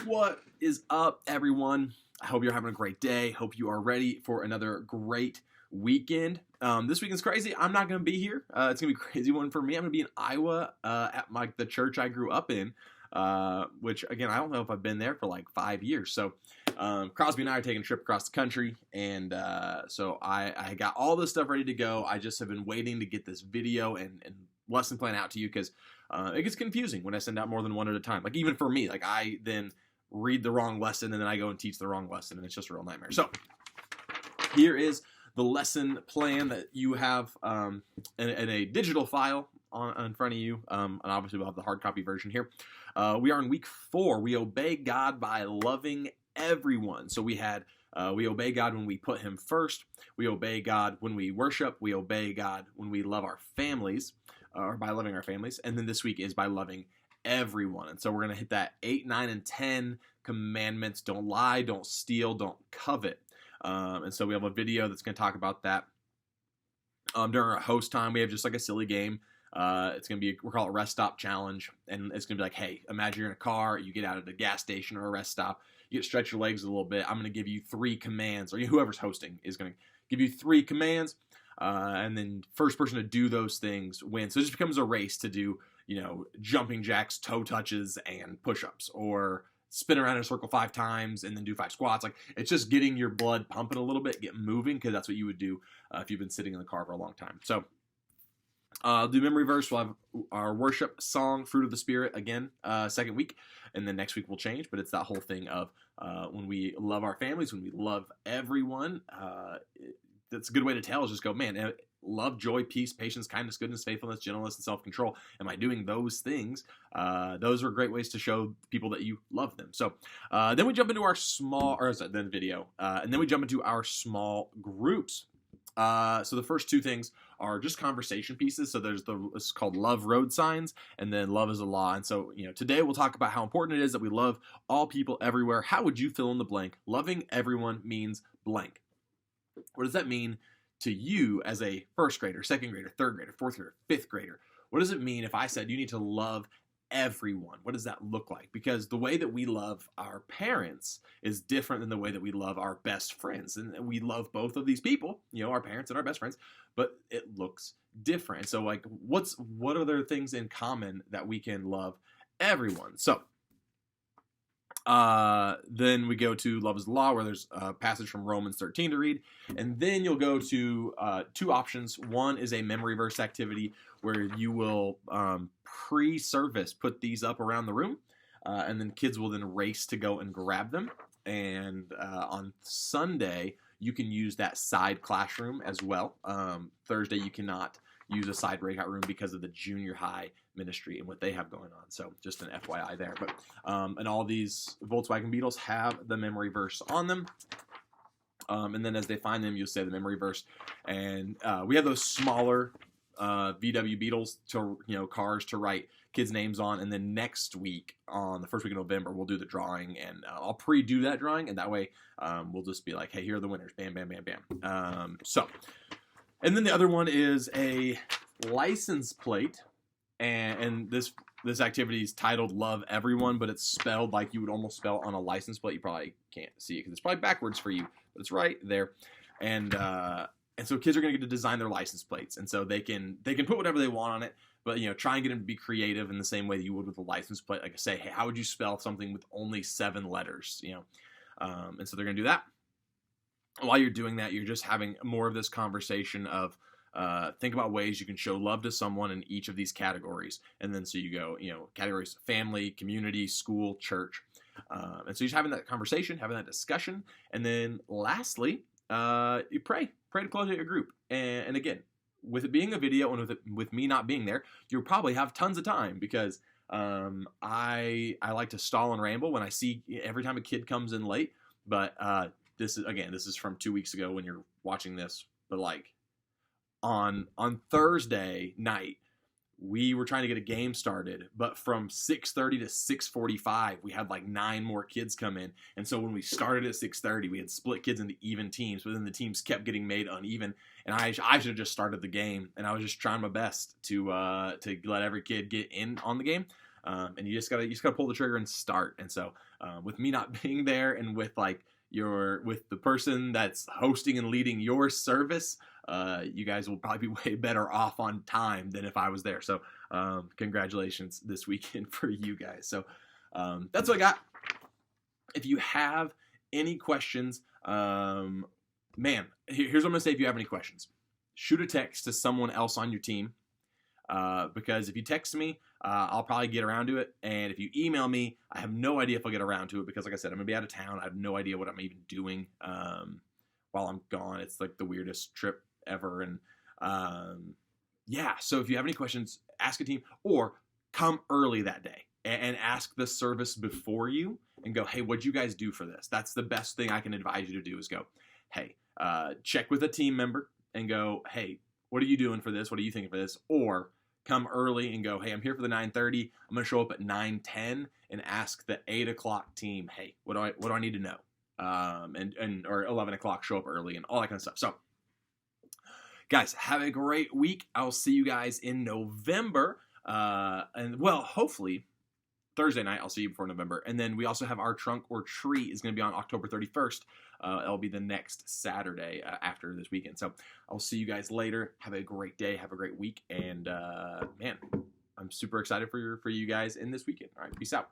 What is up, everyone? I hope you're having a great day. Hope you are ready for another great weekend. This weekend's crazy. I'm not going to be here. It's going to be a crazy one for me. I'm going to be in Iowa at the church I grew up in, which, again, I don't know if I've been there for like 5 years. So Crosby and I are taking a trip across the country, and so I got all this stuff ready to go. I just have been waiting to get this video and lesson plan out to you because it gets confusing when I send out more than one at a time. Like, even for me, like, I then read the wrong lesson and then I go and teach the wrong lesson, and it's just a real nightmare. So here is the lesson plan that you have in a digital file in front of you, and obviously we'll have the hard copy version here. We are in week 4. We obey God by loving everyone. So we had we obey God when we put him first. We obey God when we worship. We obey God when we love our families, or by loving our families. And then this week is by loving everyone. And so we're going to hit that 8, 9, and 10 commandments. Don't lie, don't steal, don't covet. And so we have a video that's going to talk about that. During our host time, we have just like a silly game. It's going to be, we'll call it Rest Stop Challenge. And it's going to be like, hey, imagine you're in a car, you get out at a gas station or a rest stop, you get to stretch your legs a little bit. I'm going to give you 3 commands, or whoever's hosting is going to give you 3 commands. And then first person to do those things wins. So it just becomes a race to do, jumping jacks, toe touches, and push-ups, or spin around in a circle 5 times and then do 5 squats. Like, it's just getting your blood pumping a little bit, get moving, because that's what you would do if you've been sitting in the car for a long time. So I'll do memory verse. We'll have our worship song, Fruit of the Spirit, again, second week. And then next week we'll change. But it's that whole thing of when we love our families, when we love everyone, that's a good way to tell, is just go, man, love, joy, peace, patience, kindness, goodness, faithfulness, gentleness, and self-control. Am I doing those things? Those are great ways to show people that you love them. So then we jump into our and then we jump into our small groups. So the first 2 things are just conversation pieces. So it's called Love Road Signs, and then Love is a Law. And so, today we'll talk about how important it is that we love all people everywhere. How would you fill in the blank? Loving everyone means blank. What does that mean to you as a 1st grader, 2nd grader, 3rd grader, 4th grader, 5th grader? What does it mean if I said you need to love everyone? What does that look like? Because the way that we love our parents is different than the way that we love our best friends. And we love both of these people, our parents and our best friends, but it looks different. So, like, what are there things in common that we can love everyone? So then we go to Love is the Law, where there's a passage from Romans 13 to read. And then you'll go to 2 options. One is a memory verse activity where you will pre-service put these up around the room. And then kids will then race to go and grab them. And on Sunday, you can use that side classroom as well. Thursday, you cannot use a side breakout room because of the junior high ministry and what they have going on. So just an FYI there. But and all these Volkswagen Beetles have the memory verse on them. And then as they find them, you'll say the memory verse. And we have those smaller VW Beetles to cars to write kids' names on. And then next week, on the 1st week of November, we'll do the drawing, and I'll pre-do that drawing, and that way we'll just be like, hey, here are the winners. Bam, bam, bam, bam. And then the other one is a license plate, and this activity is titled Love Everyone, but it's spelled like you would almost spell on a license plate. You probably can't see it because it's probably backwards for you, but it's right there. And so kids are going to get to design their license plates, and so they can put whatever they want on it, but try and get them to be creative in the same way that you would with a license plate. Like, say, hey, how would you spell something with only 7 letters? And so they're going to do that. While you're doing that, you're just having more of this conversation of think about ways you can show love to someone in each of these categories. And then so you go, categories: family, community, school, church. And so you're just having that conversation, having that discussion. And then lastly, you pray to close out your group. And again, with it being a video and with me not being there, you'll probably have tons of time, because I like to stall and ramble when I see every time a kid comes in late. But this is from 2 weeks ago when you're watching this, but like on Thursday night, we were trying to get a game started, but from 6:30 to 6:45, we had like 9 more kids come in. And so when we started at 6:30, we had split kids into even teams, but then the teams kept getting made uneven. And I should have just started the game, and I was just trying my best to let every kid get in on the game. And you just gotta pull the trigger and start. And so with me not being there and with with the person that's hosting and leading your service, you guys will probably be way better off on time than if I was there. So congratulations this weekend for you guys. So that's what I got. If you have any questions, man, here's what I'm gonna say. If you have any questions, shoot a text to someone else on your team, because if you text me, I'll probably get around to it. And if you email me, I have no idea if I'll get around to it, because like I said, I'm gonna be out of town. I have no idea what I'm even doing while I'm gone. It's like the weirdest trip ever. And yeah, so if you have any questions, ask a team, or come early that day and ask the service before you and go, hey, what'd you guys do for this? That's the best thing I can advise you to do, is go, hey, check with a team member and go, hey, what are you doing for this? What are you thinking for this? Or come early and go, hey, I'm here for the 9:30. I'm going to show up at 9:10 and ask the 8 o'clock team, hey, what do I need to know? Or 11 o'clock, show up early and all that kind of stuff. So guys, have a great week. I'll see you guys in November. And well, hopefully Thursday night, I'll see you before November. And then we also have our Trunk or Treat is going to be on October 31st. It'll be the next Saturday after this weekend. So I'll see you guys later. Have a great day. Have a great week. And man, I'm super excited for you guys in this weekend. All right, peace out.